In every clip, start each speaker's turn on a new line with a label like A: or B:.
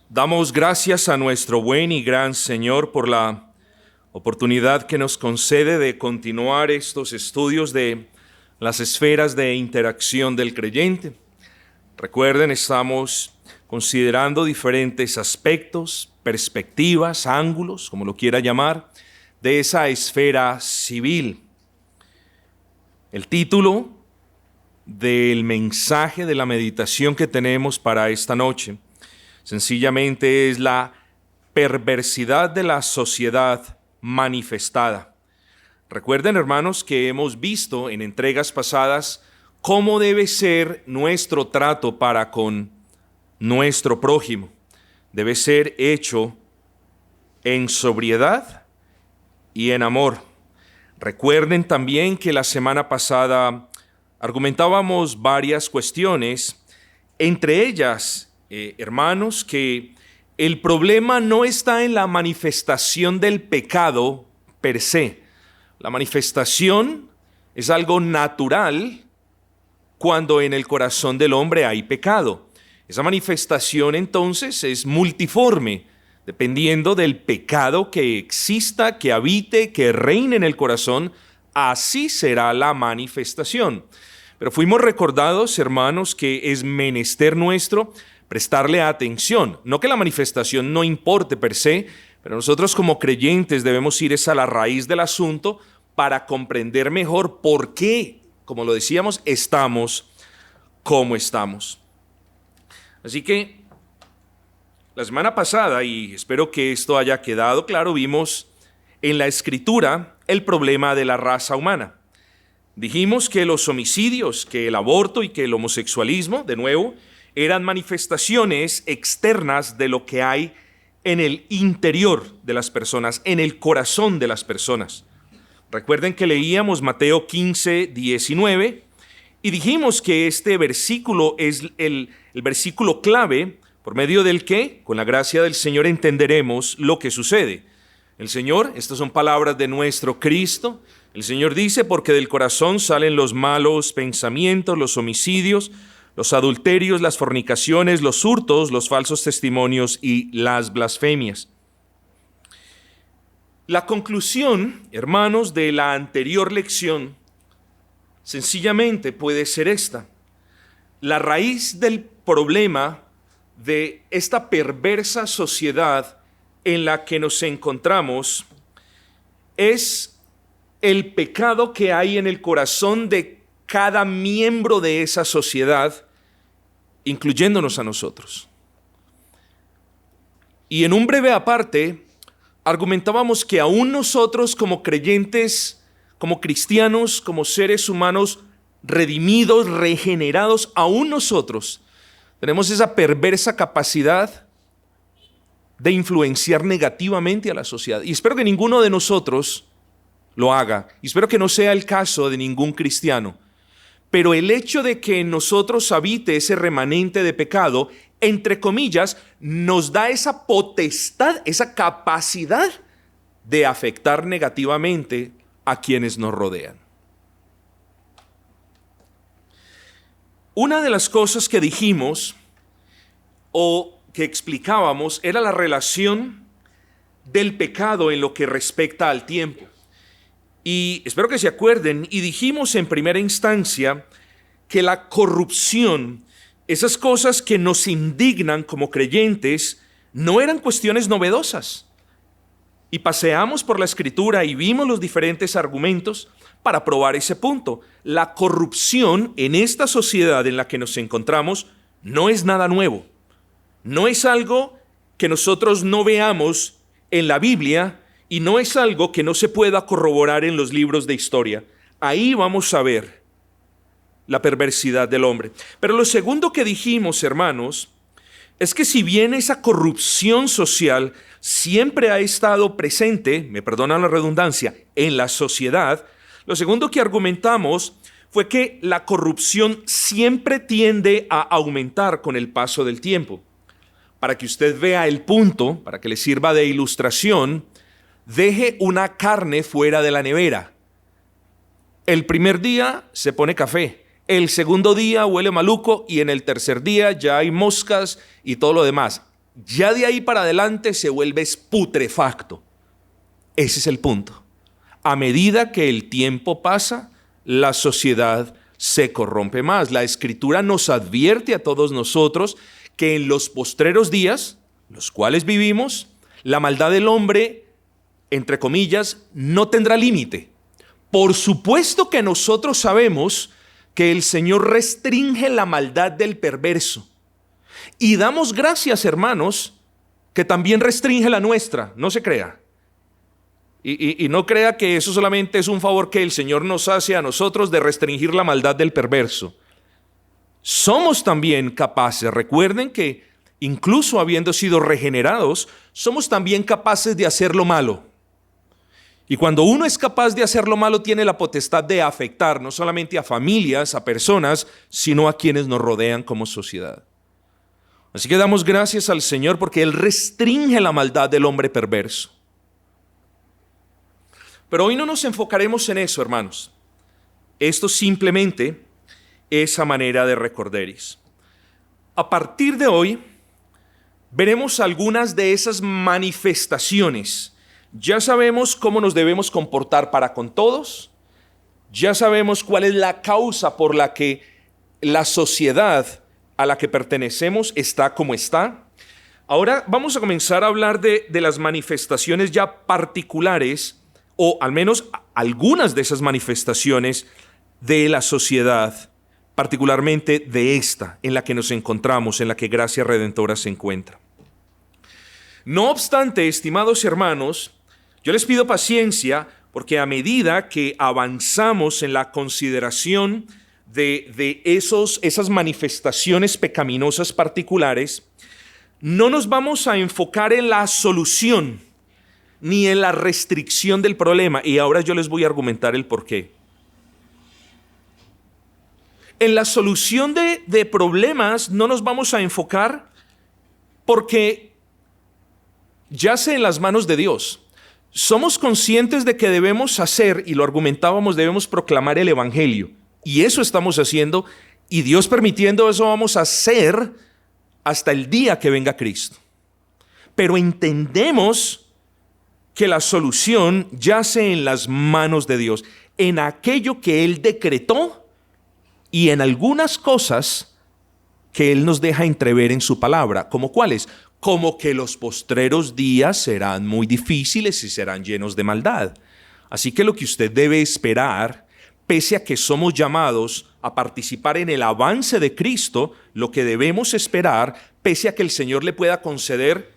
A: Damos gracias a nuestro buen y gran Señor por la oportunidad que nos concede de continuar estos estudios de las esferas de interacción del creyente. Recuerden, estamos considerando diferentes aspectos, perspectivas, ángulos, como lo quiera llamar, de esa esfera civil. El título del mensaje de la meditación que tenemos para esta noche sencillamente es la perversidad de la sociedad manifestada. Recuerden, hermanos, que hemos visto en entregas pasadas cómo debe ser nuestro trato para con nuestro prójimo. Debe ser hecho en sobriedad y en amor. Recuerden también que la semana pasada argumentábamos varias cuestiones, entre ellas, hermanos, que el problema no está en la manifestación del pecado per se. La manifestación es algo natural cuando en el corazón del hombre hay pecado. Esa manifestación entonces es multiforme, dependiendo del pecado que exista, que habite, que reine en el corazón, así será la manifestación. Pero fuimos recordados, hermanos, que es menester nuestro prestarle atención. No que la manifestación no importe per se, pero nosotros como creyentes debemos ir a la raíz del asunto para comprender mejor por qué, como lo decíamos, estamos como estamos. Así que la semana pasada, y espero que esto haya quedado claro, vimos en la Escritura el problema de la raza humana. Dijimos que los homicidios, que el aborto y que el homosexualismo, de nuevo, eran manifestaciones externas de lo que hay en el interior de las personas, en el corazón de las personas. Recuerden que leíamos Mateo 15, 19, y dijimos que este versículo es el versículo clave por medio del que, con la gracia del Señor, entenderemos lo que sucede. El Señor, estas son palabras de nuestro Cristo, el Señor dice, porque del corazón salen los malos pensamientos, los homicidios, los adulterios, las fornicaciones, los hurtos, los falsos testimonios y las blasfemias. La conclusión, hermanos, de la anterior lección sencillamente puede ser esta. La raíz del problema de esta perversa sociedad en la que nos encontramos es el pecado que hay en el corazón de cada miembro de esa sociedad, incluyéndonos a nosotros. Y en un breve aparte, argumentábamos que aún nosotros como creyentes, como cristianos, como seres humanos redimidos, regenerados, aún nosotros tenemos esa perversa capacidad de influenciar negativamente a la sociedad. Y espero que ninguno de nosotros lo haga. Y espero que no sea el caso de ningún cristiano. Pero el hecho de que en nosotros habite ese remanente de pecado, entre comillas, nos da esa potestad, esa capacidad de afectar negativamente a quienes nos rodean. Una de las cosas que dijimos o que explicábamos era la relación del pecado en lo que respecta al tiempo. Y espero que se acuerden, y dijimos en primera instancia que la corrupción, esas cosas que nos indignan como creyentes, no eran cuestiones novedosas. Y paseamos por la Escritura y vimos los diferentes argumentos para probar ese punto. La corrupción en esta sociedad en la que nos encontramos no es nada nuevo. No es algo que nosotros no veamos en la Biblia, y no es algo que no se pueda corroborar en los libros de historia. Ahí vamos a ver la perversidad del hombre. Pero lo segundo que dijimos, hermanos, es que si bien esa corrupción social siempre ha estado presente, me perdonan la redundancia, en la sociedad, lo segundo que argumentamos fue que la corrupción siempre tiende a aumentar con el paso del tiempo. Para que usted vea el punto, para que le sirva de ilustración, deje una carne fuera de la nevera. El primer día se pone café, el segundo día huele maluco y en el tercer día ya hay moscas y todo lo demás. ya de ahí para adelante se vuelve putrefacto. Ese es el punto. A medida que el tiempo pasa, la sociedad se corrompe más. La Escritura nos advierte a todos nosotros que en los postreros días, los cuales vivimos, la maldad del hombre, entre comillas, no tendrá límite. Por supuesto que nosotros sabemos que el Señor restringe la maldad del perverso. Y damos gracias, hermanos, que también restringe la nuestra, no se crea. Y no crea que eso solamente es un favor que el Señor nos hace a nosotros de restringir la maldad del perverso. Somos también capaces, recuerden que incluso habiendo sido regenerados, somos también capaces de hacer lo malo. Y cuando uno es capaz de hacer lo malo, tiene la potestad de afectar no solamente a familias, a personas, sino a quienes nos rodean como sociedad. Así que damos gracias al Señor porque Él restringe la maldad del hombre perverso. Pero hoy no nos enfocaremos en eso, hermanos. Esto simplemente es a manera de recorderis. A partir de hoy, veremos algunas de esas manifestaciones. Ya sabemos cómo nos debemos comportar para con todos. Ya sabemos cuál es la causa por la que la sociedad a la que pertenecemos está como está. Ahora vamos a comenzar a hablar de las manifestaciones ya particulares, o al menos algunas de esas manifestaciones de la sociedad, particularmente de esta en la que nos encontramos, en la que Gracia Redentora se encuentra. No obstante, estimados hermanos, yo les pido paciencia porque a medida que avanzamos en la consideración de esas manifestaciones pecaminosas particulares, no nos vamos a enfocar en la solución ni en la restricción del problema. Y ahora yo les voy a argumentar el porqué. En la solución de problemas no nos vamos a enfocar porque yace en las manos de Dios. Somos conscientes de que debemos hacer, y lo argumentábamos, debemos proclamar el Evangelio. Y eso estamos haciendo, y Dios permitiendo eso vamos a hacer hasta el día que venga Cristo. Pero entendemos que la solución yace en las manos de Dios, en aquello que Él decretó y en algunas cosas que Él nos deja entrever en su palabra. ¿Como cuáles? Como que los postreros días serán muy difíciles y serán llenos de maldad. Así que lo que usted debe esperar, pese a que somos llamados a participar en el avance de Cristo, lo que debemos esperar, pese a que el Señor le pueda conceder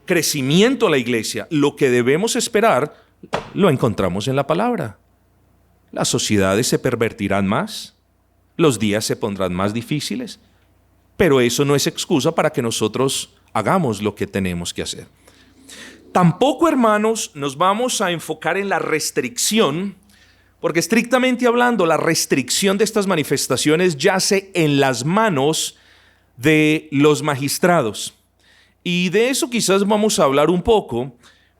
A: crecimiento a la iglesia, lo que debemos esperar lo encontramos en la palabra. Las sociedades se pervertirán más, los días se pondrán más difíciles, pero eso no es excusa para que nosotros hagamos lo que tenemos que hacer. Tampoco, hermanos, nos vamos a enfocar en la restricción, porque estrictamente hablando, la restricción de estas manifestaciones yace en las manos de los magistrados. Y de eso quizás vamos a hablar un poco,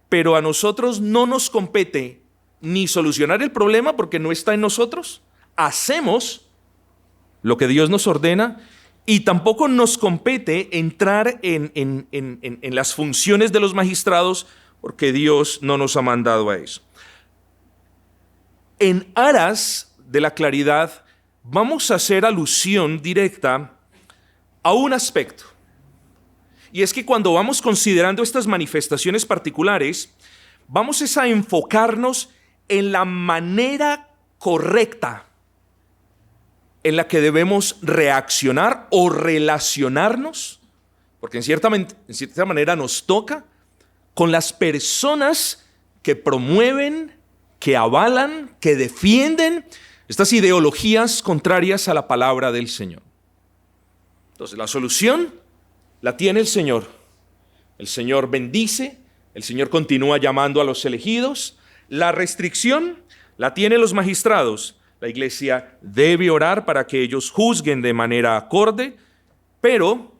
A: pero a nosotros no nos compete ni solucionar el problema porque no está en nosotros. Hacemos lo que Dios nos ordena y tampoco nos compete entrar en las funciones de los magistrados porque Dios no nos ha mandado a eso. En aras de la claridad, vamos a hacer alusión directa a un aspecto. Y es que cuando vamos considerando estas manifestaciones particulares, vamos a enfocarnos en la manera correcta en la que debemos reaccionar o relacionarnos, porque en cierta manera nos toca, con las personas que promueven, que avalan, que defienden estas ideologías contrarias a la palabra del Señor. Entonces, la solución la tiene el Señor. El Señor bendice, el Señor continúa llamando a los elegidos. La restricción la tienen los magistrados. La iglesia debe orar para que ellos juzguen de manera acorde, pero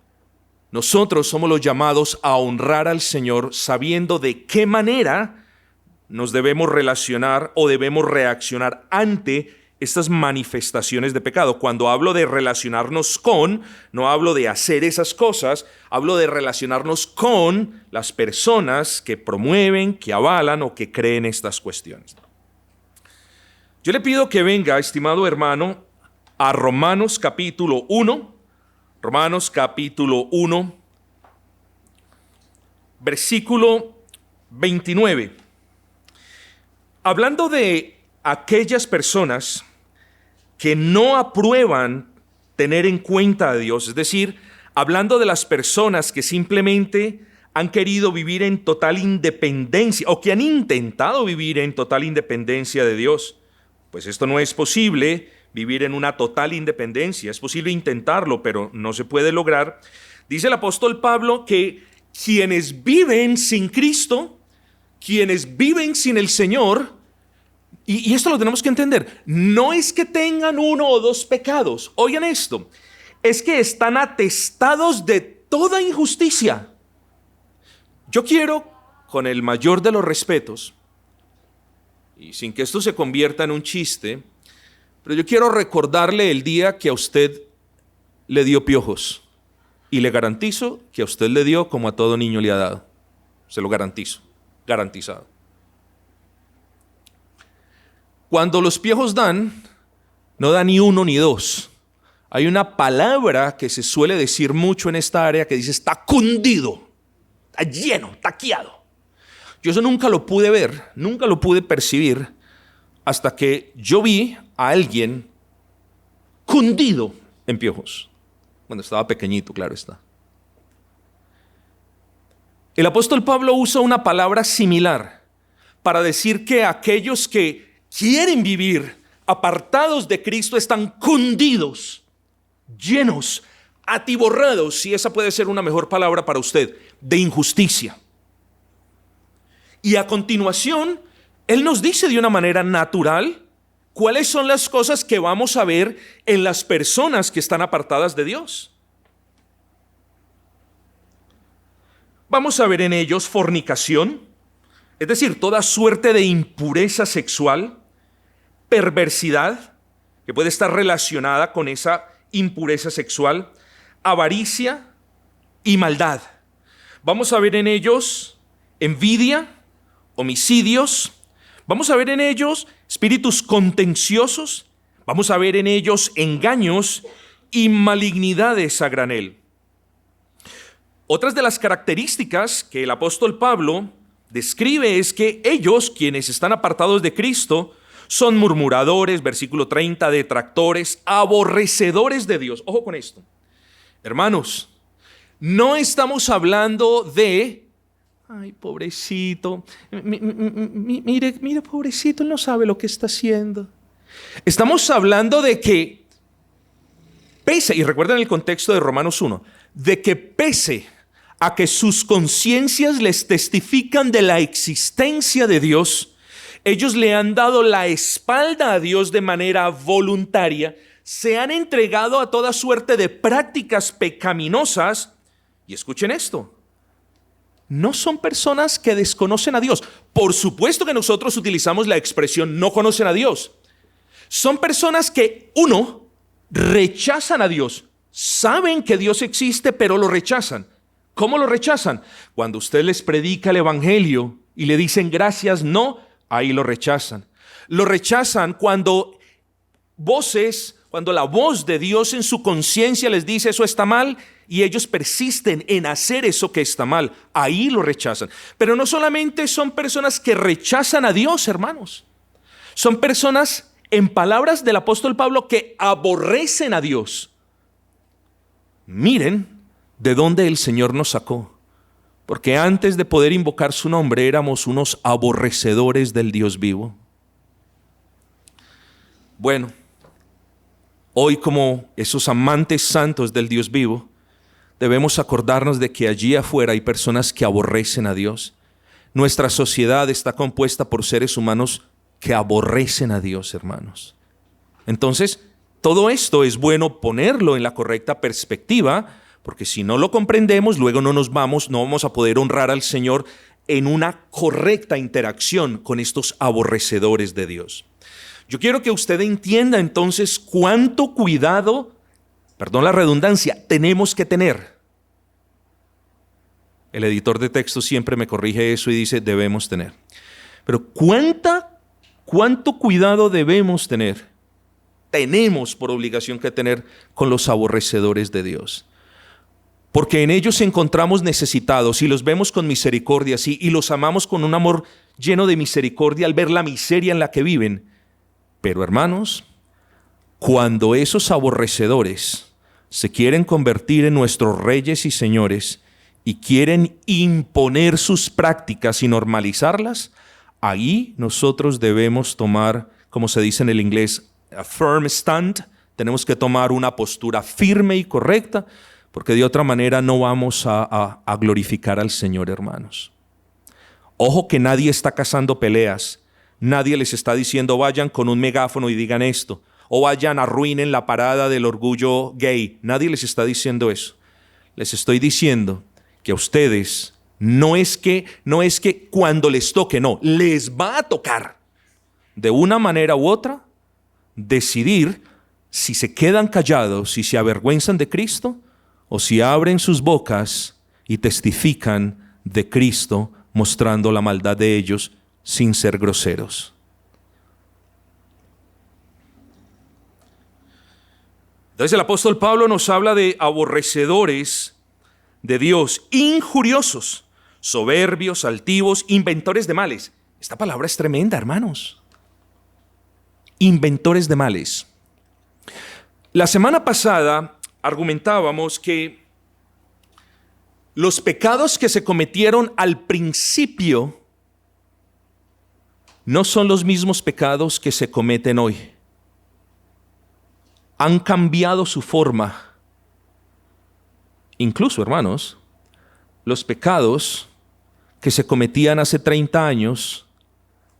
A: nosotros somos los llamados a honrar al Señor sabiendo de qué manera nos debemos relacionar o debemos reaccionar ante estas manifestaciones de pecado. Cuando hablo de relacionarnos con, no hablo de hacer esas cosas, hablo de relacionarnos con las personas que promueven, que avalan o que creen estas cuestiones. Yo le pido que venga, estimado hermano, a Romanos capítulo 1, versículo 29. Hablando de aquellas personas que no aprueban tener en cuenta a Dios, es decir, hablando de las personas que simplemente han querido vivir en total independencia o que han intentado vivir en total independencia de Dios. Pues esto no es posible, vivir en una total independencia. Es posible intentarlo, pero no se puede lograr. Dice el apóstol Pablo que quienes viven sin Cristo, quienes viven sin el Señor, y esto lo tenemos que entender, no es que tengan uno o dos pecados. Oigan esto, es que están atestados de toda injusticia. Yo quiero, con el mayor de los respetos, y sin que esto se convierta en un chiste, pero yo quiero recordarle el día que a usted le dio piojos. Y le garantizo que a usted le dio como a todo niño le ha dado. Se lo garantizo, garantizado. Cuando los piojos dan, no da ni uno ni dos. Hay una palabra que se suele decir mucho en esta área que dice está cundido, está lleno, taqueado. Yo eso nunca lo pude ver, nunca lo pude percibir hasta que yo vi a alguien cundido en piojos. Cuando estaba pequeñito, claro está. El apóstol Pablo usa una palabra similar para decir que aquellos que quieren vivir apartados de Cristo están cundidos, llenos, atiborrados, si esa puede ser una mejor palabra para usted, de injusticia. Y a continuación, él nos dice de una manera natural cuáles son las cosas que vamos a ver en las personas que están apartadas de Dios. Vamos a ver en ellos fornicación, es decir, toda suerte de impureza sexual, perversidad, que puede estar relacionada con esa impureza sexual, avaricia y maldad. Vamos a ver en ellos envidia, homicidios, vamos a ver en ellos espíritus contenciosos, vamos a ver en ellos engaños y malignidades a granel. Otras de las características que el apóstol Pablo describe es que ellos, quienes están apartados de Cristo, son murmuradores, versículo 30, detractores, aborrecedores de Dios. Ojo con esto. Hermanos, no estamos hablando de, ay, pobrecito, mire, pobrecito, él no sabe lo que está haciendo. Estamos hablando de que pese, y recuerden el contexto de Romanos 1, de que pese a que sus conciencias les testifican de la existencia de Dios, ellos le han dado la espalda a Dios de manera voluntaria, se han entregado a toda suerte de prácticas pecaminosas, y escuchen esto, no son personas que desconocen a Dios. Por supuesto que nosotros utilizamos la expresión no conocen a Dios. Son personas que, uno, rechazan a Dios, saben que Dios existe, pero lo rechazan. ¿Cómo lo rechazan? Cuando usted les predica el evangelio y le dicen gracias, no, ahí lo rechazan. Lo rechazan cuando la voz de Dios en su conciencia les dice eso está mal y ellos persisten en hacer eso que está mal. Ahí lo rechazan. Pero no solamente son personas que rechazan a Dios, hermanos. Son personas, en palabras del apóstol Pablo, que aborrecen a Dios. Miren de dónde el Señor nos sacó. Porque antes de poder invocar su nombre éramos unos aborrecedores del Dios vivo. Bueno, hoy como esos amantes santos del Dios vivo, debemos acordarnos de que allí afuera hay personas que aborrecen a Dios. Nuestra sociedad está compuesta por seres humanos que aborrecen a Dios, hermanos. Entonces, todo esto es bueno ponerlo en la correcta perspectiva, porque si no lo comprendemos, luego no vamos a poder honrar al Señor en una correcta interacción con estos aborrecedores de Dios. Yo quiero que usted entienda entonces cuánto cuidado, perdón la redundancia, tenemos que tener. El editor de texto siempre me corrige eso y dice debemos tener. Pero ¿cuánto cuidado debemos tener? Tenemos por obligación que tener con los aborrecedores de Dios. Porque en ellos encontramos necesitados y los vemos con misericordia, sí, y los amamos con un amor lleno de misericordia al ver la miseria en la que viven. Pero hermanos, cuando esos aborrecedores se quieren convertir en nuestros reyes y señores y quieren imponer sus prácticas y normalizarlas, ahí nosotros debemos tomar, como se dice en el inglés, a firm stand. Tenemos que tomar una postura firme y correcta, porque de otra manera no vamos a glorificar al Señor, hermanos. Ojo que nadie está cazando peleas. Nadie les está diciendo vayan con un megáfono y digan esto, o vayan arruinen la parada del orgullo gay. Nadie les está diciendo eso. Les estoy diciendo que a ustedes no es que cuando les toque, no, les va a tocar de una manera u otra decidir si se quedan callados, si se avergüenzan de Cristo o si abren sus bocas y testifican de Cristo mostrando la maldad de ellos sin ser groseros. Entonces el apóstol Pablo nos habla de aborrecedores de Dios, injuriosos, soberbios, altivos, inventores de males. Esta palabra es tremenda, hermanos. Inventores de males. La semana pasada argumentábamos que los pecados que se cometieron al principio no son los mismos pecados que se cometen hoy. Han cambiado su forma. Incluso, hermanos, los pecados que se cometían hace 30 años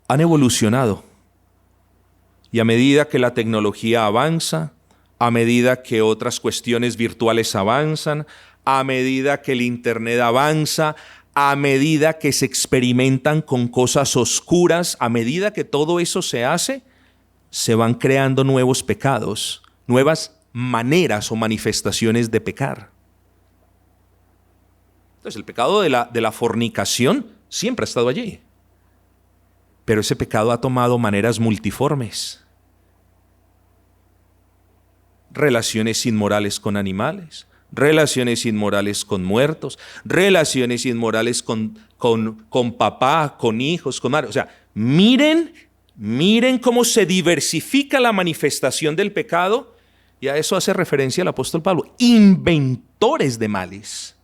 A: han evolucionado. Y a medida que la tecnología avanza, a medida que otras cuestiones virtuales avanzan, a medida que el Internet avanza, a medida que se experimentan con cosas oscuras, a medida que todo eso se hace, se van creando nuevos pecados, nuevas maneras o manifestaciones de pecar. Entonces, el pecado de la fornicación siempre ha estado allí. Pero ese pecado ha tomado maneras multiformes. Relaciones inmorales con animales, relaciones inmorales con muertos, relaciones inmorales con papá, con hijos, con madre. O sea, miren cómo se diversifica la manifestación del pecado, y a eso hace referencia el apóstol Pablo. Inventores de males.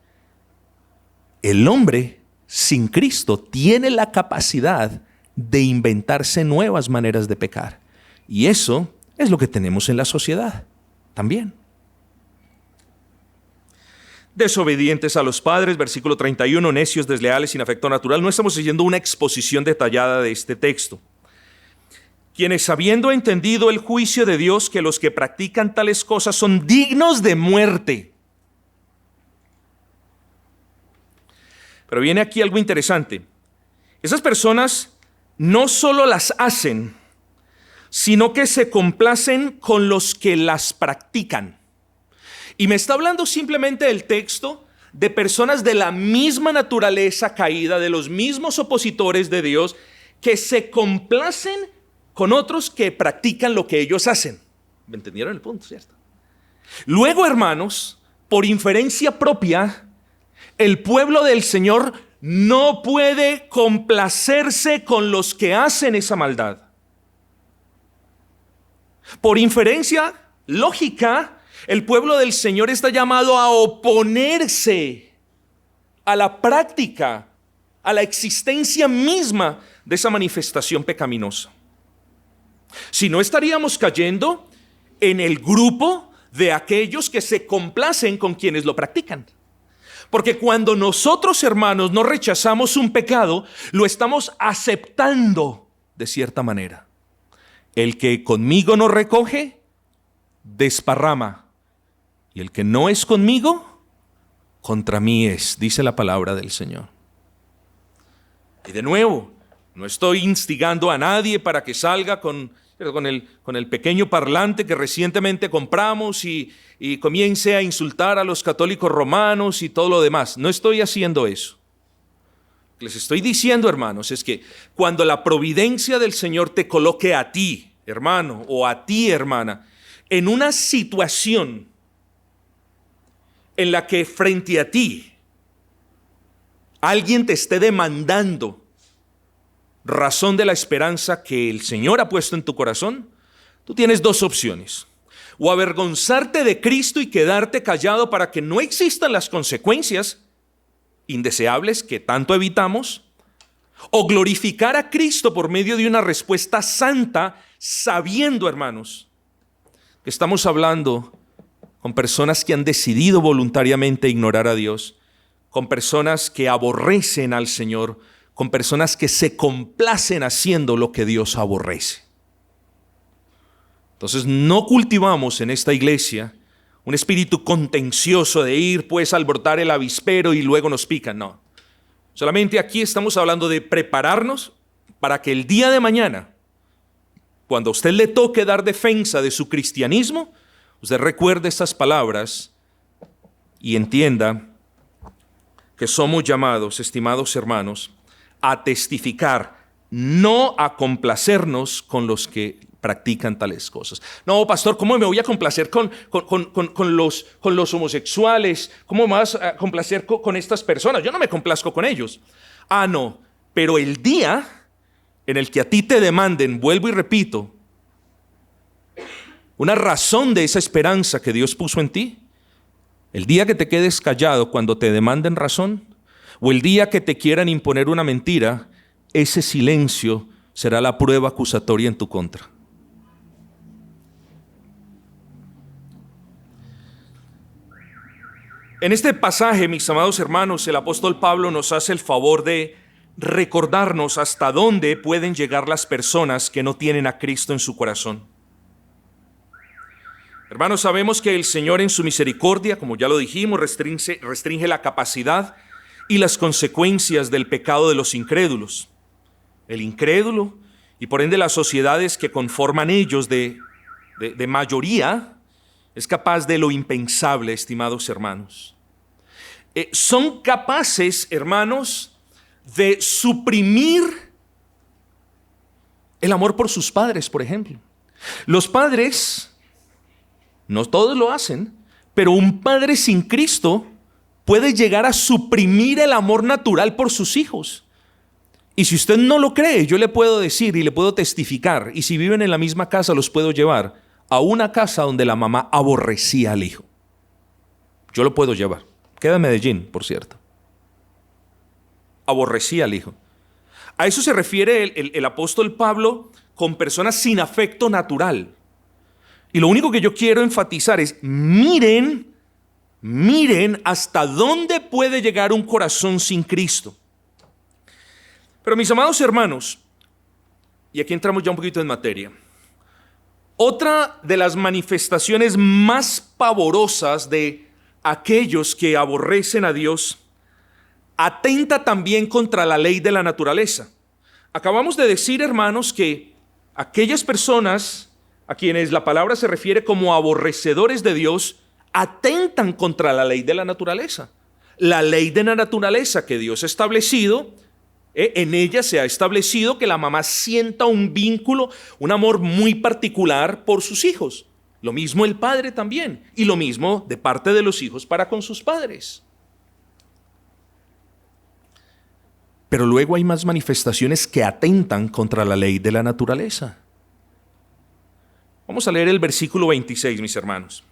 A: El hombre sin Cristo tiene la capacidad de inventarse nuevas maneras de pecar. Y eso es lo que tenemos en la sociedad también. Desobedientes a los padres, versículo 31, necios, desleales, sin afecto natural. No estamos siguiendo una exposición detallada de este texto. Quienes, habiendo entendido el juicio de Dios, que los que practican tales cosas son dignos de muerte. Pero viene aquí algo interesante. Esas personas no solo las hacen, sino que se complacen con los que las practican. Y me está hablando simplemente del texto de personas de la misma naturaleza caída, de los mismos opositores de Dios, que se complacen con otros que practican lo que ellos hacen. ¿Me entendieron el punto, cierto? Luego, hermanos, por inferencia propia, el pueblo del Señor no puede complacerse con los que hacen esa maldad. Por inferencia lógica, el pueblo del Señor está llamado a oponerse a la práctica, a la existencia misma de esa manifestación pecaminosa. Si no, estaríamos cayendo en el grupo de aquellos que se complacen con quienes lo practican. Porque cuando nosotros, hermanos, no rechazamos un pecado, lo estamos aceptando de cierta manera. El que conmigo no recoge, desparrama. Y el que no es conmigo, contra mí es, dice la palabra del Señor. Y de nuevo, no estoy instigando a nadie para que salga con con el pequeño parlante que recientemente compramos y comience a insultar a los católicos romanos y todo lo demás. No estoy haciendo eso. Lo que les estoy diciendo, hermanos, es que cuando la providencia del Señor te coloque a ti, hermano, o a ti, hermana, en una situación en la que frente a ti alguien te esté demandando razón de la esperanza que el Señor ha puesto en tu corazón, tú tienes dos opciones: o avergonzarte de Cristo y quedarte callado para que no existan las consecuencias indeseables que tanto evitamos, o glorificar a Cristo por medio de una respuesta santa, sabiendo, hermanos, que estamos hablando con personas que han decidido voluntariamente ignorar a Dios, con personas que aborrecen al Señor, con personas que se complacen haciendo lo que Dios aborrece. Entonces no cultivamos en esta iglesia un espíritu contencioso de ir pues a alborotar el avispero y luego nos pican, no. Solamente aquí estamos hablando de prepararnos para que el día de mañana, cuando a usted le toque dar defensa de su cristianismo, usted recuerde estas palabras y entienda que somos llamados, estimados hermanos, a testificar, no a complacernos con los que practican tales cosas. No, pastor, ¿cómo me voy a complacer con los homosexuales? ¿Cómo me vas a complacer con estas personas? Yo no me complazco con ellos. Ah, no, pero el día en el que a ti te demanden, vuelvo y repito, una razón de esa esperanza que Dios puso en ti, el día que te quedes callado cuando te demanden razón, o el día que te quieran imponer una mentira, ese silencio será la prueba acusatoria en tu contra. En este pasaje, mis amados hermanos, el apóstol Pablo nos hace el favor de recordarnos hasta dónde pueden llegar las personas que no tienen a Cristo en su corazón. Hermanos, sabemos que el Señor en su misericordia, como ya lo dijimos, restringe la capacidad y las consecuencias del pecado de los incrédulos. El incrédulo y por ende las sociedades que conforman ellos de mayoría es capaz de lo impensable, estimados hermanos. Son capaces, hermanos, de suprimir el amor por sus padres, por ejemplo. Los padres, no todos lo hacen, pero un padre sin Cristo puede llegar a suprimir el amor natural por sus hijos. Y si usted no lo cree, yo le puedo decir y le puedo testificar, y si viven en la misma casa los puedo llevar a una casa donde la mamá aborrecía al hijo. Yo lo puedo llevar. Queda en Medellín, por cierto. Aborrecía al hijo. A eso se refiere el apóstol Pablo con personas sin afecto natural. Y lo único que yo quiero enfatizar es, miren hasta dónde puede llegar un corazón sin Cristo. Pero mis amados hermanos, y aquí entramos ya un poquito en materia, otra de las manifestaciones más pavorosas de aquellos que aborrecen a Dios atenta también contra la ley de la naturaleza. Acabamos de decir, hermanos, que aquellas personas a quienes la palabra se refiere como aborrecedores de Dios atentan contra la ley de la naturaleza. La ley de la naturaleza que Dios ha establecido, en ella se ha establecido que la mamá sienta un vínculo, un amor muy particular por sus hijos. Lo mismo el padre también, y lo mismo de parte de los hijos para con sus padres. Pero luego hay más manifestaciones que atentan contra la ley de la naturaleza. Vamos a leer el versículo 26, mis hermanos.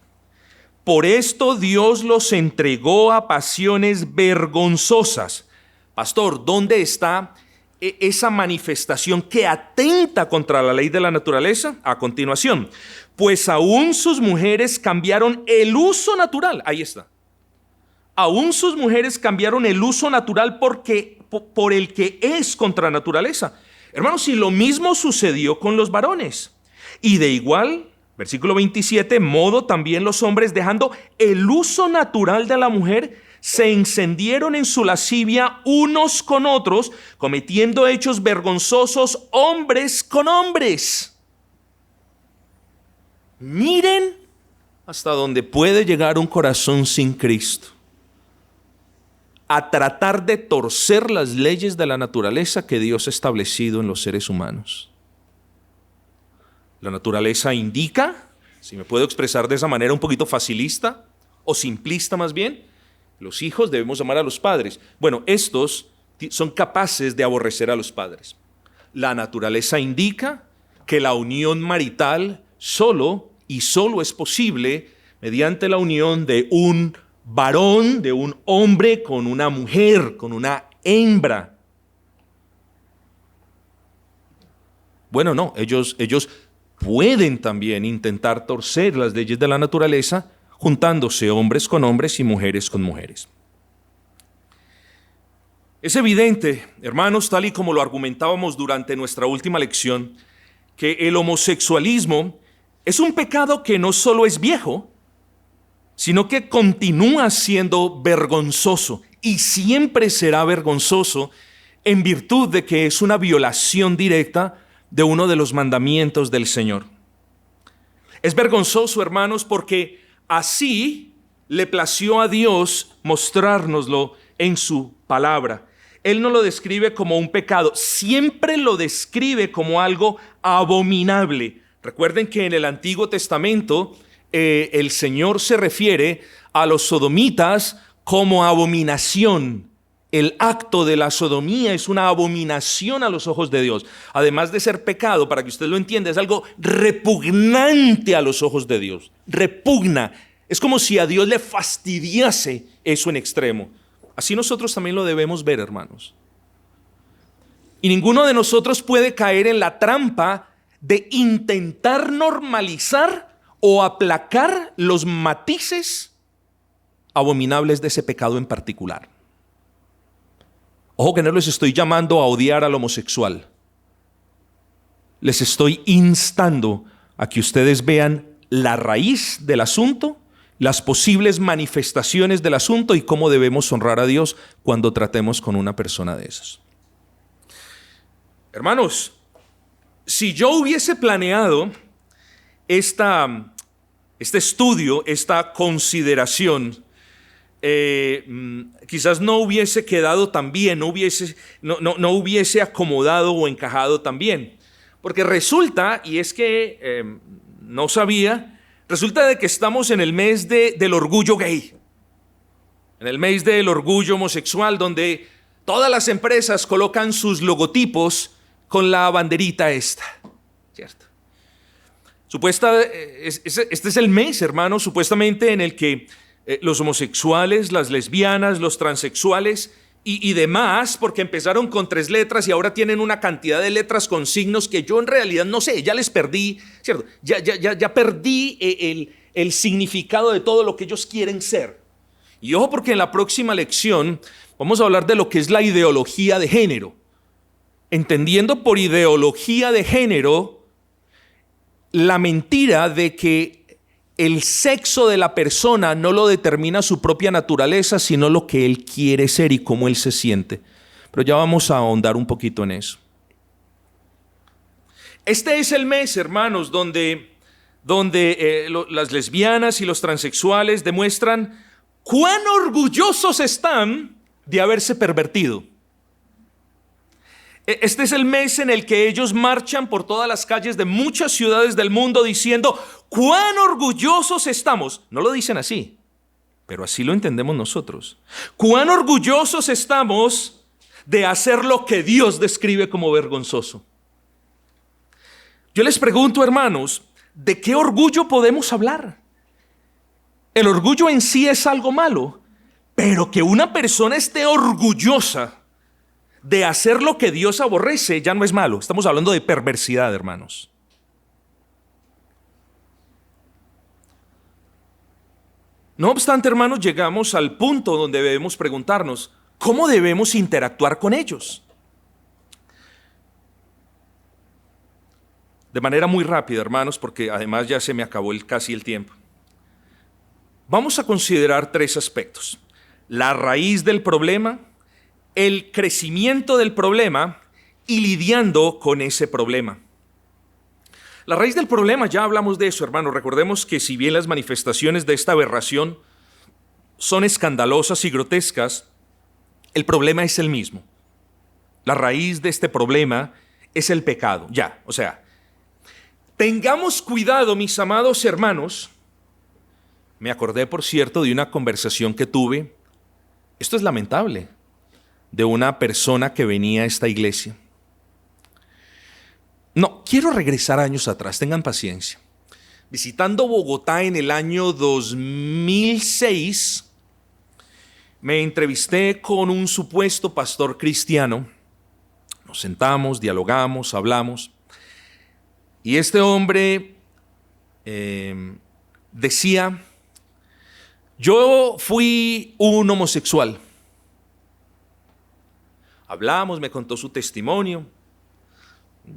A: Por esto Dios los entregó a pasiones vergonzosas. Pastor, ¿dónde está esa manifestación que atenta contra la ley de la naturaleza? A continuación, pues aún sus mujeres cambiaron el uso natural. Ahí está. Aún sus mujeres cambiaron el uso natural por el que es contra naturaleza. Hermanos, y lo mismo sucedió con los varones. Y de igual, versículo 27, modo también los hombres, dejando el uso natural de la mujer, se encendieron en su lascivia unos con otros, cometiendo hechos vergonzosos hombres con hombres. Miren hasta dónde puede llegar un corazón sin Cristo, a tratar de torcer las leyes de la naturaleza que Dios ha establecido en los seres humanos. La naturaleza indica, si me puedo expresar de esa manera un poquito facilista o simplista más bien, los hijos debemos amar a los padres. Bueno, estos son capaces de aborrecer a los padres. La naturaleza indica que la unión marital solo es posible mediante la unión de un varón, de un hombre con una mujer, con una hembra. Bueno, no, ellos pueden también intentar torcer las leyes de la naturaleza juntándose hombres con hombres y mujeres con mujeres. Es evidente, hermanos, tal y como lo argumentábamos durante nuestra última lección, que el homosexualismo es un pecado que no solo es viejo, sino que continúa siendo vergonzoso y siempre será vergonzoso en virtud de que es una violación directa de uno de los mandamientos del Señor. Es vergonzoso, hermanos, porque así le plació a Dios mostrárnoslo en su palabra. Él no lo describe como un pecado, siempre lo describe como algo abominable. Recuerden que en el Antiguo Testamento el Señor se refiere a los sodomitas como abominación. El acto de la sodomía es una abominación a los ojos de Dios. Además de ser pecado, para que usted lo entienda, es algo repugnante a los ojos de Dios. Repugna. Es como si a Dios le fastidiase eso en extremo. Así nosotros también lo debemos ver, hermanos. Y ninguno de nosotros puede caer en la trampa de intentar normalizar o aplacar los matices abominables de ese pecado en particular. Ojo que no les estoy llamando a odiar al homosexual. Les estoy instando a que ustedes vean la raíz del asunto, las posibles manifestaciones del asunto y cómo debemos honrar a Dios cuando tratemos con una persona de esas. Hermanos, si yo hubiese planeado este estudio, esta consideración, quizás no hubiese quedado tan bien, no hubiese acomodado o encajado tan bien. Porque resulta, y es que no sabía, resulta de que estamos en el mes del orgullo gay, en el mes del orgullo homosexual, donde todas las empresas colocan sus logotipos con la banderita esta, ¿cierto? Este es el mes, hermanos, supuestamente en el que los homosexuales, las lesbianas, los transexuales y demás, porque empezaron con 3 letras y ahora tienen una cantidad de letras con signos que yo en realidad no sé, ya les perdí, ¿cierto? Ya perdí el significado de todo lo que ellos quieren ser. Y ojo, porque en la próxima lección vamos a hablar de lo que es la ideología de género. Entendiendo por ideología de género la mentira de que el sexo de la persona no lo determina su propia naturaleza, sino lo que él quiere ser y cómo él se siente. Pero ya vamos a ahondar un poquito en eso. Este es el mes, hermanos, donde las lesbianas y los transexuales demuestran cuán orgullosos están de haberse pervertido. Este es el mes en el que ellos marchan por todas las calles de muchas ciudades del mundo diciendo cuán orgullosos estamos. No lo dicen así, pero así lo entendemos nosotros. Cuán orgullosos estamos de hacer lo que Dios describe como vergonzoso. Yo les pregunto, hermanos, ¿de qué orgullo podemos hablar? El orgullo en sí es algo malo, pero que una persona esté orgullosa de hacer lo que Dios aborrece ya no es malo. Estamos hablando de perversidad, hermanos. No obstante, hermanos, llegamos al punto donde debemos preguntarnos, ¿cómo debemos interactuar con ellos? De manera muy rápida, hermanos, porque además ya se me acabó casi el tiempo. Vamos a considerar 3 aspectos: la raíz del problema, el crecimiento del problema y lidiando con ese problema. La raíz del problema, ya hablamos de eso, hermanos. Recordemos que si bien las manifestaciones de esta aberración son escandalosas y grotescas, el problema es el mismo. La raíz de este problema es el pecado. Ya, o sea, tengamos cuidado, mis amados hermanos. Me acordé, por cierto, de una conversación que tuve, esto es lamentable, de una persona que venía a esta iglesia. No, quiero regresar años atrás, tengan paciencia. Visitando Bogotá en el año 2006, me entrevisté con un supuesto pastor cristiano. Nos sentamos, dialogamos, hablamos. Y este hombre decía: yo fui un homosexual. Hablamos, me contó su testimonio.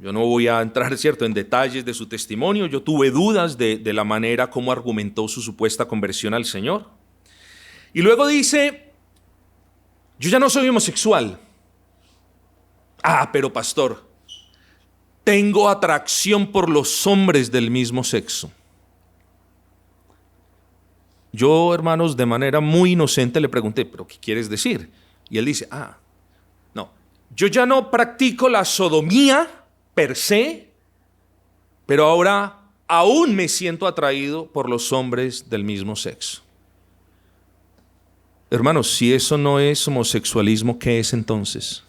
A: Yo no voy a entrar, cierto, en detalles de su testimonio. Yo tuve dudas de la manera como argumentó su supuesta conversión al Señor. Y luego dice: yo ya no soy homosexual. Ah, pero pastor, tengo atracción por los hombres del mismo sexo. Yo, hermanos, de manera muy inocente le pregunté: ¿pero qué quieres decir? Y él dice: no, yo ya no practico la sodomía per se, pero ahora aún me siento atraído por los hombres del mismo sexo. Hermanos, si eso no es homosexualismo, ¿qué es entonces?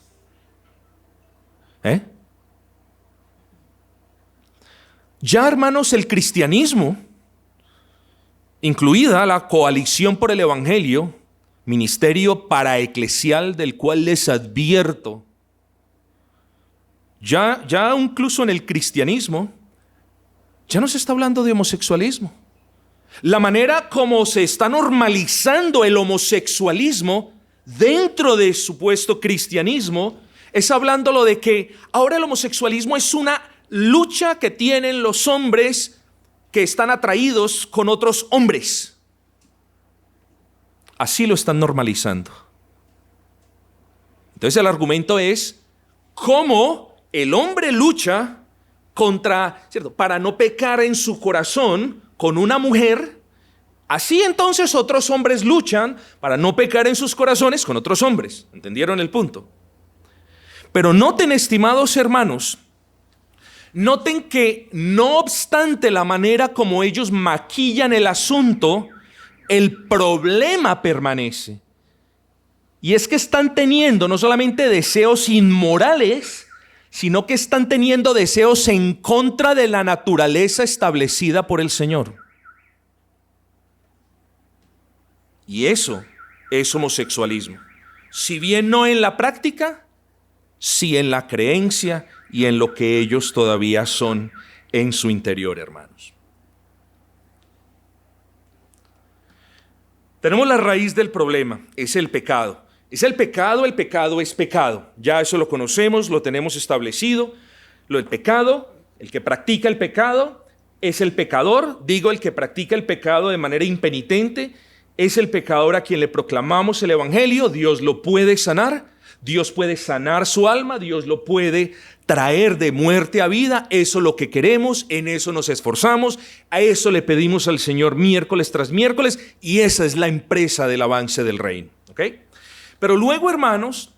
A: Ya, hermanos, el cristianismo, incluida la coalición por el Evangelio, ministerio paraeclesial del cual les advierto, ya incluso en el cristianismo, ya no se está hablando de homosexualismo. La manera como se está normalizando el homosexualismo dentro de supuesto cristianismo es hablándolo de que ahora el homosexualismo es una lucha que tienen los hombres que están atraídos con otros hombres. Así lo están normalizando. Entonces el argumento es cómo el hombre lucha contra, ¿cierto?, para no pecar en su corazón con una mujer. Así entonces otros hombres luchan para no pecar en sus corazones con otros hombres. ¿Entendieron el punto? Pero noten, estimados hermanos, noten que no obstante la manera como ellos maquillan el asunto, el problema permanece. Y es que están teniendo no solamente deseos inmorales, sino que están teniendo deseos en contra de la naturaleza establecida por el Señor. Y eso es homosexualismo. Si bien no en la práctica, sí en la creencia y en lo que ellos todavía son en su interior, hermanos. Tenemos la raíz del problema, es el pecado. Es el pecado es pecado. Ya eso lo conocemos, lo tenemos establecido. El pecado, el que practica el pecado, es el pecador. Digo, el que practica el pecado de manera impenitente, es el pecador a quien le proclamamos el Evangelio. Dios lo puede sanar. Dios puede sanar su alma, Dios lo puede traer de muerte a vida. Eso es lo que queremos, en eso nos esforzamos, a eso le pedimos al Señor miércoles tras miércoles, y esa es la empresa del avance del reino. ¿Okay? Pero luego, hermanos,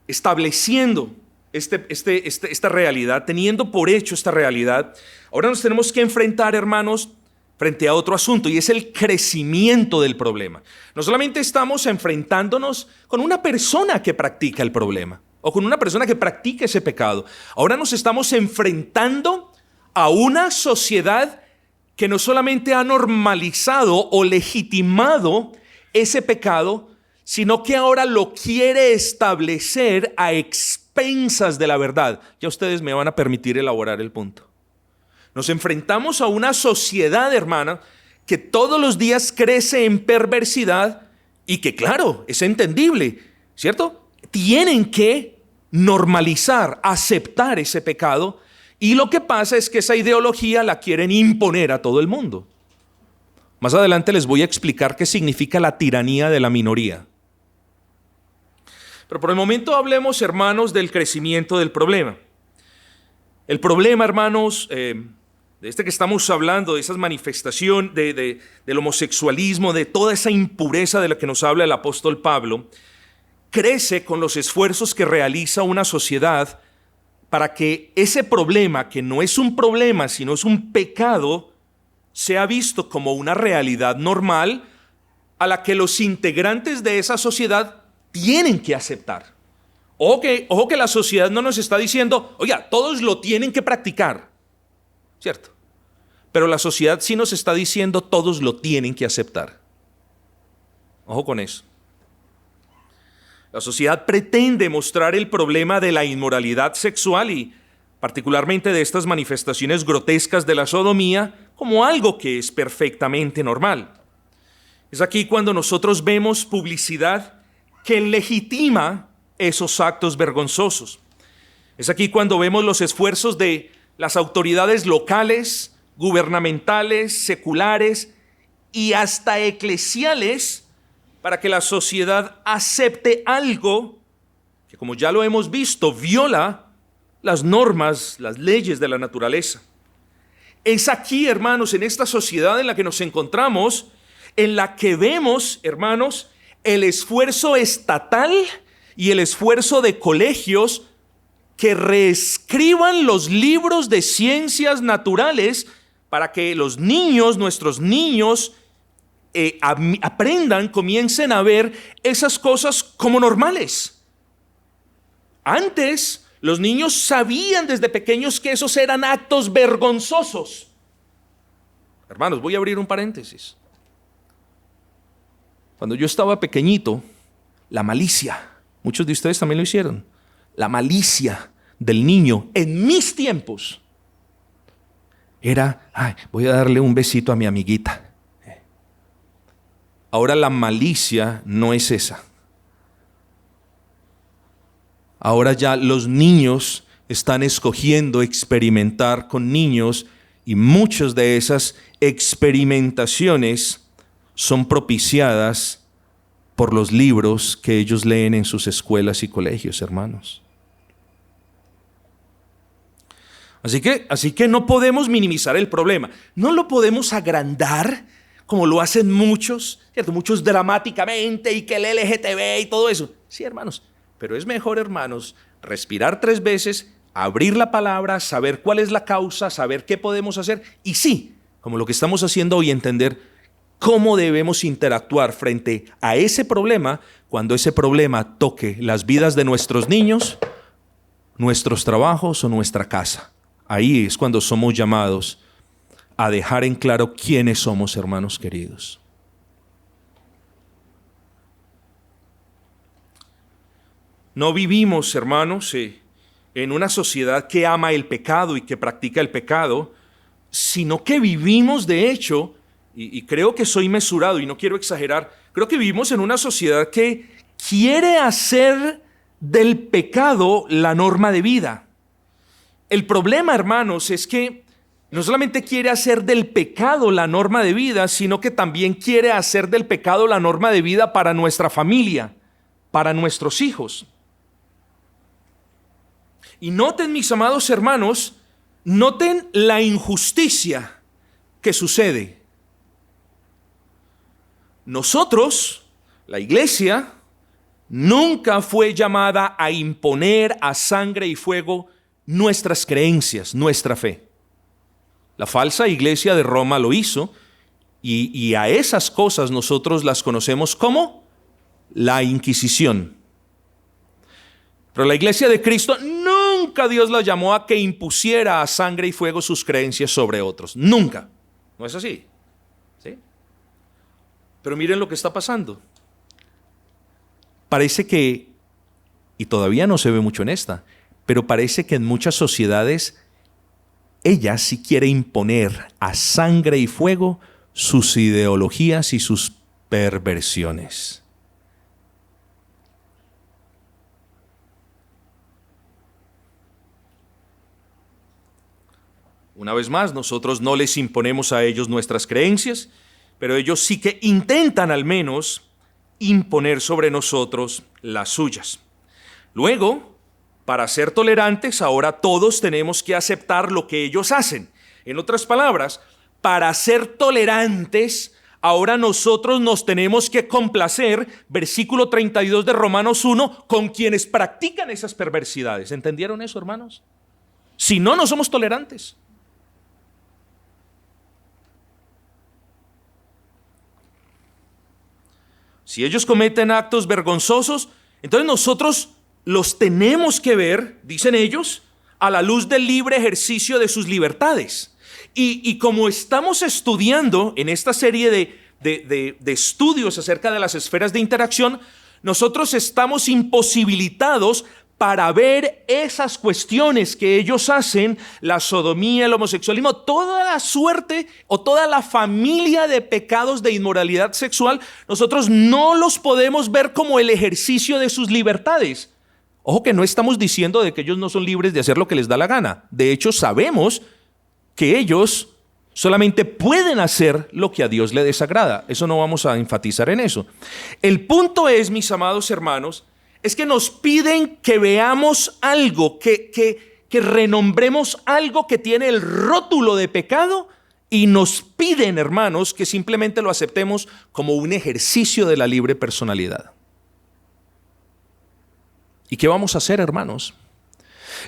A: estableciendo esta realidad, teniendo por hecho esta realidad, ahora nos tenemos que enfrentar, hermanos, frente a otro asunto, y es el crecimiento del problema. No solamente estamos enfrentándonos con una persona que practica el problema o con una persona que practica ese pecado. Ahora nos estamos enfrentando a una sociedad que no solamente ha normalizado o legitimado ese pecado, sino que ahora lo quiere establecer a expensas de la verdad. Ya ustedes me van a permitir elaborar el punto. Nos enfrentamos a una sociedad, hermana, que todos los días crece en perversidad y que, claro, es entendible, ¿cierto? Tienen que normalizar, aceptar ese pecado, y lo que pasa es que esa ideología la quieren imponer a todo el mundo. Más adelante les voy a explicar qué significa la tiranía de la minoría. Pero por el momento hablemos, hermanos, del crecimiento del problema. El problema, hermanos, de este que estamos hablando, de esa manifestación del homosexualismo, de toda esa impureza de la que nos habla el apóstol Pablo, crece con los esfuerzos que realiza una sociedad para que ese problema, que no es un problema, sino es un pecado, sea visto como una realidad normal a la que los integrantes de esa sociedad tienen que aceptar. Ojo que la sociedad no nos está diciendo, oiga, todos lo tienen que practicar, ¿cierto? Pero la sociedad sí nos está diciendo, todos lo tienen que aceptar. Ojo con eso. La sociedad pretende mostrar el problema de la inmoralidad sexual y particularmente de estas manifestaciones grotescas de la sodomía como algo que es perfectamente normal. Es aquí cuando nosotros vemos publicidad que legitima esos actos vergonzosos. Es aquí cuando vemos los esfuerzos de las autoridades locales, gubernamentales, seculares y hasta eclesiales para que la sociedad acepte algo que, como ya lo hemos visto, viola las normas, las leyes de la naturaleza. Es aquí, hermanos, en esta sociedad en la que nos encontramos, en la que vemos, hermanos, el esfuerzo estatal y el esfuerzo de colegios que reescriban los libros de ciencias naturales para que los niños, nuestros niños, aprendan, comiencen a ver esas cosas como normales. Antes, los niños sabían desde pequeños que esos eran actos vergonzosos. Hermanos, voy a abrir un paréntesis. Cuando yo estaba pequeñito, la malicia, muchos de ustedes también lo hicieron, la malicia del niño en mis tiempos era, voy a darle un besito a mi amiguita. Ahora la malicia no es esa. Ahora ya los niños están escogiendo experimentar con niños y muchas de esas experimentaciones son propiciadas por los libros que ellos leen en sus escuelas y colegios, hermanos. Así que no podemos minimizar el problema. No lo podemos agrandar como lo hacen muchos, ¿cierto? Muchos dramáticamente y que el LGTB y todo eso. Sí, hermanos, pero es mejor, hermanos, respirar 3 veces, abrir la palabra, saber cuál es la causa, saber qué podemos hacer y sí, como lo que estamos haciendo hoy, entender cómo debemos interactuar frente a ese problema cuando ese problema toque las vidas de nuestros niños, nuestros trabajos o nuestra casa. Ahí es cuando somos llamados a dejar en claro quiénes somos, hermanos queridos. No vivimos, hermanos, en una sociedad que ama el pecado y que practica el pecado, sino que vivimos, de hecho, y creo que soy mesurado y no quiero exagerar, creo que vivimos en una sociedad que quiere hacer del pecado la norma de vida. El problema, hermanos, es que no solamente quiere hacer del pecado la norma de vida, sino que también quiere hacer del pecado la norma de vida para nuestra familia, para nuestros hijos. Y noten, mis amados hermanos, noten la injusticia que sucede. Nosotros, la iglesia, nunca fue llamada a imponer a sangre y fuego nuestras creencias, nuestra fe. La falsa iglesia de Roma lo hizo y a esas cosas nosotros las conocemos como la Inquisición. Pero la iglesia de Cristo nunca Dios la llamó a que impusiera a sangre y fuego sus creencias sobre otros. Nunca. ¿No es así? ¿Sí? Pero miren lo que está pasando. Parece que, y todavía no se ve mucho en esta, pero parece que en muchas sociedades ella sí quiere imponer a sangre y fuego sus ideologías y sus perversiones. Una vez más, nosotros no les imponemos a ellos nuestras creencias, pero ellos sí que intentan al menos imponer sobre nosotros las suyas. Luego, para ser tolerantes, ahora todos tenemos que aceptar lo que ellos hacen. En otras palabras, para ser tolerantes, ahora nosotros nos tenemos que complacer, versículo 32 de Romanos 1, con quienes practican esas perversidades. ¿Entendieron eso, hermanos? Si no, no somos tolerantes. Si ellos cometen actos vergonzosos, entonces nosotros los tenemos que ver, dicen ellos, a la luz del libre ejercicio de sus libertades. Y como estamos estudiando en esta serie de estudios acerca de las esferas de interacción, nosotros estamos imposibilitados para ver esas cuestiones que ellos hacen, la sodomía, el homosexualismo, toda la suerte o toda la familia de pecados de inmoralidad sexual, nosotros no los podemos ver como el ejercicio de sus libertades. Ojo que no estamos diciendo de que ellos no son libres de hacer lo que les da la gana. De hecho, sabemos que ellos solamente pueden hacer lo que a Dios le desagrada. Eso no vamos a enfatizar en eso. El punto es, mis amados hermanos, es que nos piden que veamos algo, que renombremos algo que tiene el rótulo de pecado y nos piden, hermanos, que simplemente lo aceptemos como un ejercicio de la libre personalidad. ¿Y qué vamos a hacer, hermanos?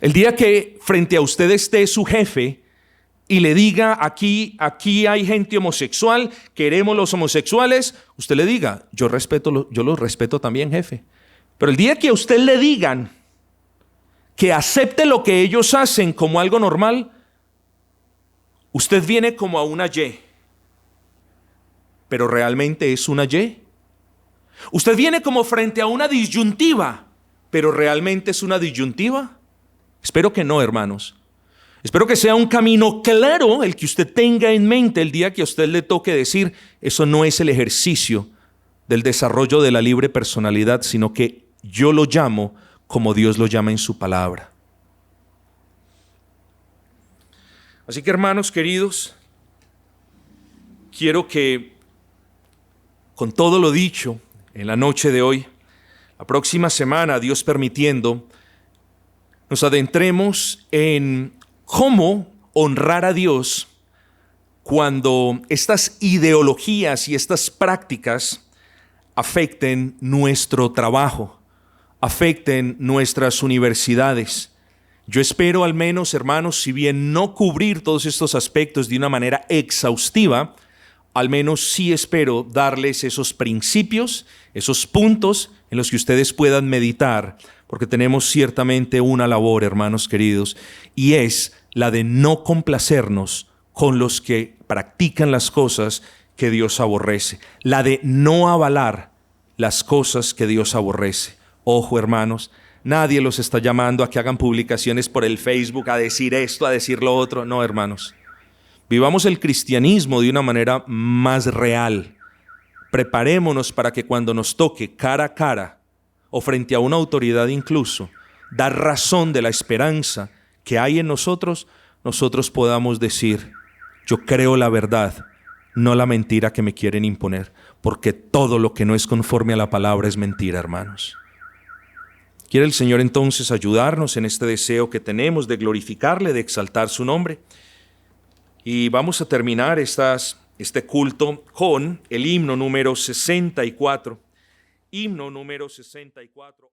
A: El día que frente a usted esté su jefe y le diga, aquí hay gente homosexual, queremos los homosexuales, usted le diga, yo los respeto también, jefe. Pero el día que a usted le digan que acepte lo que ellos hacen como algo normal, usted viene como a una Y. Pero realmente es una Y. Usted viene como frente a una disyuntiva, pero realmente es una disyuntiva. Espero que no, hermanos. Espero que sea un camino claro el que usted tenga en mente el día que a usted le toque decir, eso no es el ejercicio del desarrollo de la libre personalidad, sino que yo lo llamo como Dios lo llama en su palabra. Así que, hermanos queridos, quiero que con todo lo dicho en la noche de hoy, la próxima semana, Dios permitiendo, nos adentremos en cómo honrar a Dios cuando estas ideologías y estas prácticas afecten nuestro trabajo, afecten nuestras universidades. Yo espero al menos, hermanos, si bien no cubrir todos estos aspectos de una manera exhaustiva, al menos sí espero darles esos principios, esos puntos en los que ustedes puedan meditar, porque tenemos ciertamente una labor, hermanos queridos, y es la de no complacernos con los que practican las cosas que Dios aborrece, la de no avalar las cosas que Dios aborrece. Ojo, hermanos, nadie los está llamando a que hagan publicaciones por el Facebook, a decir esto, a decir lo otro. No, hermanos. Vivamos el cristianismo de una manera más real. Preparémonos para que cuando nos toque cara a cara, o frente a una autoridad incluso, dar razón de la esperanza que hay en nosotros, nosotros podamos decir, yo creo la verdad, no la mentira que me quieren imponer, porque todo lo que no es conforme a la palabra es mentira, hermanos. Quiere el Señor entonces ayudarnos en este deseo que tenemos de glorificarle, de exaltar su nombre. Y vamos a terminar este culto con el himno número 64. Himno número 64.